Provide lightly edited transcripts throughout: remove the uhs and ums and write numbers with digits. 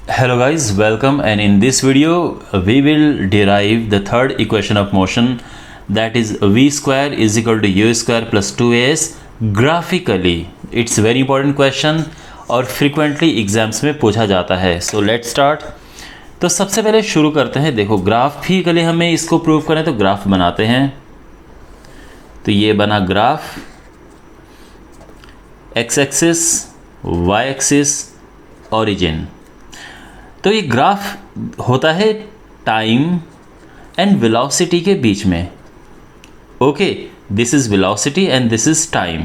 Hello guys, welcome, and in this video we will derive the third equation of motion, that is v square is equal to u square plus 2as graphically. It's very important question और frequently exams में पूछा जाता है. So let's start. तो सबसे पहले शुरू करते हैं. देखो ग्राफिकली हमें इसको प्रूव करें तो ग्राफ बनाते हैं. तो ये बना graph, X axis, Y axis, origin. तो ये ग्राफ होता है टाइम एंड वेलोसिटी के बीच में. Okay, this is velocity and this is time.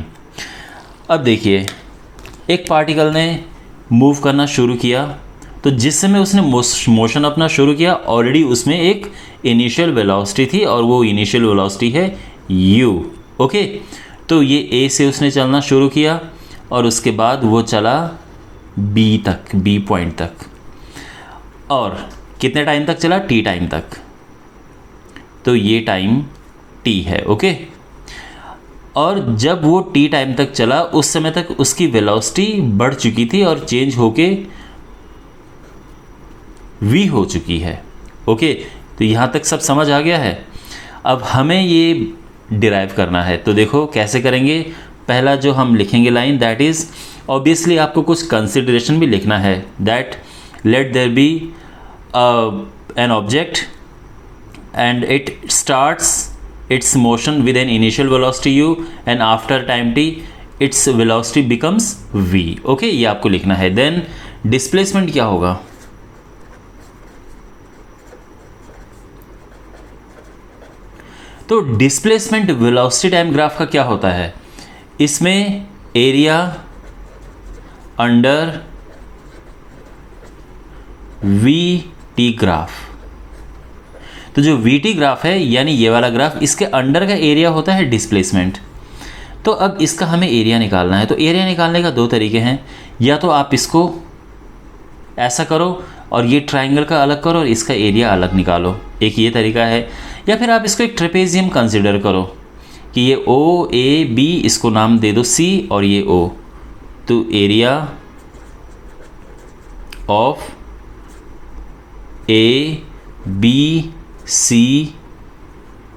अब देखिए, एक पार्टिकल ने मूव करना शुरू किया, तो जिस समय उसने मोशन अपना शुरू किया ऑलरेडी उसमें एक इनिशियल वेलोसिटी थी और वो इनिशियल वेलोसिटी है u. ओके, तो ये a से उसने चलना शुरू किया और उसके बाद वो चला b तक, b पॉइंट तक. और कितने टाइम तक चला? t टाइम तक. तो ये टाइम t है. ओके, और जब वो t टाइम तक चला उस समय तक उसकी वेलोसिटी बढ़ चुकी थी और चेंज होके v हो चुकी है. ओके, तो यहाँ तक सब समझ आ गया है. अब हमें ये डिराइव करना है. तो देखो कैसे करेंगे. पहला जो हम लिखेंगे लाइन, दैट इज़ ऑब्वियसली आपको कुछ कंसिडरेशन भी लिखना है. That let there be an object and it starts its motion with an initial velocity u and after time t its velocity becomes v. Okay, ये आपको लिखना है. देन डिस्प्लेसमेंट क्या होगा? तो डिस्प्लेसमेंट वेलोसिटी टाइम ग्राफ का क्या होता है? इसमें area under we T graph. तो जो वी टी ग्राफ है यानी ये वाला ग्राफ, इसके अंडर का एरिया होता है डिस्प्लेसमेंट. तो अब इसका हमें एरिया निकालना है. तो एरिया निकालने का दो तरीके हैं. या तो आप इसको ऐसा करो और ये ट्राइंगल का अलग करो और इसका एरिया अलग निकालो, एक ये तरीका है. या फिर आप इसको एक ट्रेपेजियम कंसिडर करो कि ये ओ ए बी, इसको नाम दे दो सी और ये ओ. तो area of A B C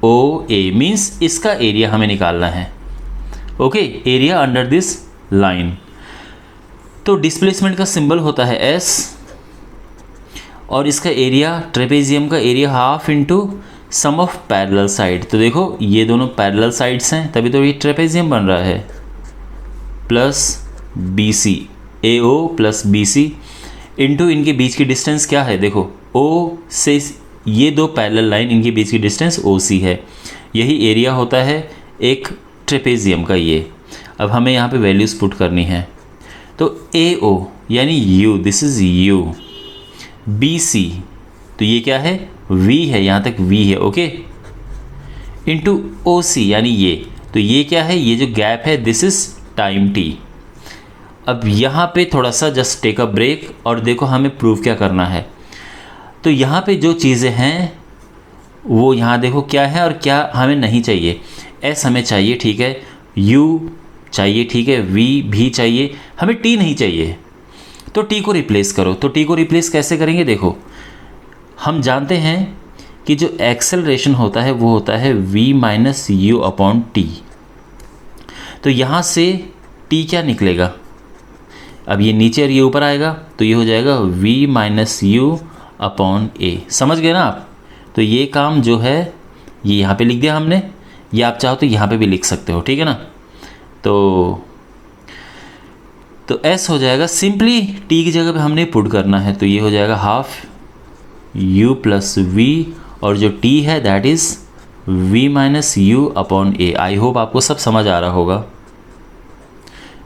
O A means इसका एरिया हमें निकालना है. Okay, area under this line. तो डिस्प्लेसमेंट का सिंबल होता है एस और इसका एरिया, ट्रेपेजियम का area half into sum of parallel side. तो देखो ये दोनों पैरेलल साइड्स हैं तभी तो ये ट्रेपेजियम बन रहा है. Plus B C, A O plus B C into इनके बीच की डिस्टेंस क्या है? देखो ओ से ये दो पैरेलल लाइन, इनके बीच की डिस्टेंस ओ सी है. यही एरिया होता है एक ट्रेपेजियम का ये. अब हमें यहाँ पे वैल्यूज़ पुट करनी है. तो ए ओ यानी U, this is U. B C, तो ये क्या है? वी है, यहाँ तक वी है. ओके, इंटू ओ सी यानी ये, तो ये क्या है? ये जो गैप है दिस इज़ टाइम टी. अब यहाँ पे थोड़ा सा जस्ट टेक अ ब्रेक और देखो हमें प्रूव क्या करना है. तो यहाँ पे जो चीज़ें हैं वो यहाँ देखो क्या है और क्या हमें नहीं चाहिए. एस हमें चाहिए, ठीक है. यू चाहिए, ठीक है. वी भी चाहिए, हमें टी नहीं चाहिए. तो टी को रिप्लेस करो. तो टी को रिप्लेस कैसे करेंगे? देखो हम जानते हैं कि जो एक्सेलरेशन होता है वो होता है v minus you upon T. तो यहाँ से टी क्या निकलेगा? अब ये नीचे और ये ऊपर आएगा तो ये हो जाएगा v माइनस यू अपॉन ए. समझ गए ना आप? तो ये काम जो है ये यहाँ पे लिख दिया हमने, ये आप चाहो तो यहाँ पे भी लिख सकते हो, ठीक है ना. तो s हो जाएगा, सिंपली t की जगह पे हमने पुट करना है. तो ये हो जाएगा हाफ u प्लस v और जो t है that is v minus you upon A. I hope आपको सब समझ आ रहा होगा.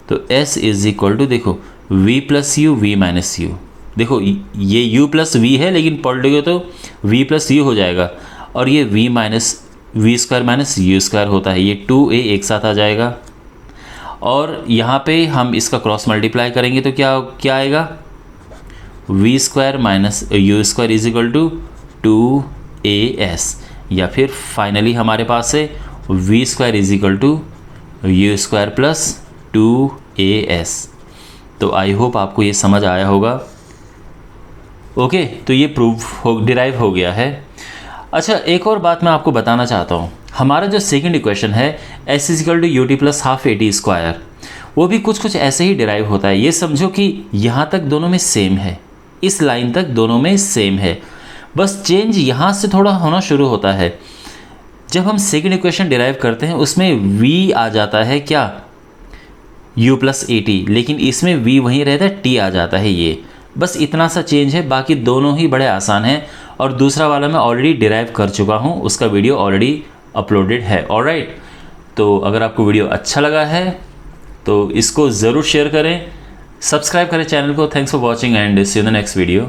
तो s इज इक्वल टू, देखो v plus you, v minus you. देखो ये u प्लस v है लेकिन पलटोगे तो v प्लस यू हो जाएगा और ये v minus V square minus U square होता है. ये 2a एक साथ आ जाएगा और यहाँ पे हम इसका क्रॉस मल्टीप्लाई करेंगे तो क्या क्या आएगा? v square minus U square is equal to 2as. या फिर फाइनली हमारे पास है v square is equal to U square plus 2as. तो आई होप आपको ये समझ आया होगा. ओके, तो ये डिराइव हो गया है। अच्छा, एक और बात मैं आपको बताना चाहता हूँ। हमारा जो सेकंड इक्वेशन है s is equal to ut plus half AT square, वो भी कुछ ऐसे ही डिराइव होता है। ये समझो कि यहाँ तक दोनों में सेम है, इस लाइन तक दोनों में सेम है, बस चेंज यहाँ से थोड़ा होना शुरू होता है। जब हम सेकंड इक्वेशन डिराइव करते हैं उसमें v आ जाता है क्या, u प्लस AT, लेकिन इसमें v वहीं रहता है, t आ जाता है। ये बस इतना सा चेंज है, बाकी दोनों ही बड़े आसान हैं। और दूसरा वाला मैं ऑलरेडी डिराइव कर चुका हूँ, उसका वीडियो ऑलरेडी अपलोडेड है। ऑलराइट, तो अगर आपको वीडियो अच्छा लगा है तो इसको ज़रूर शेयर करें, सब्सक्राइब करें चैनल को। Thanks for watching and see you in the next video.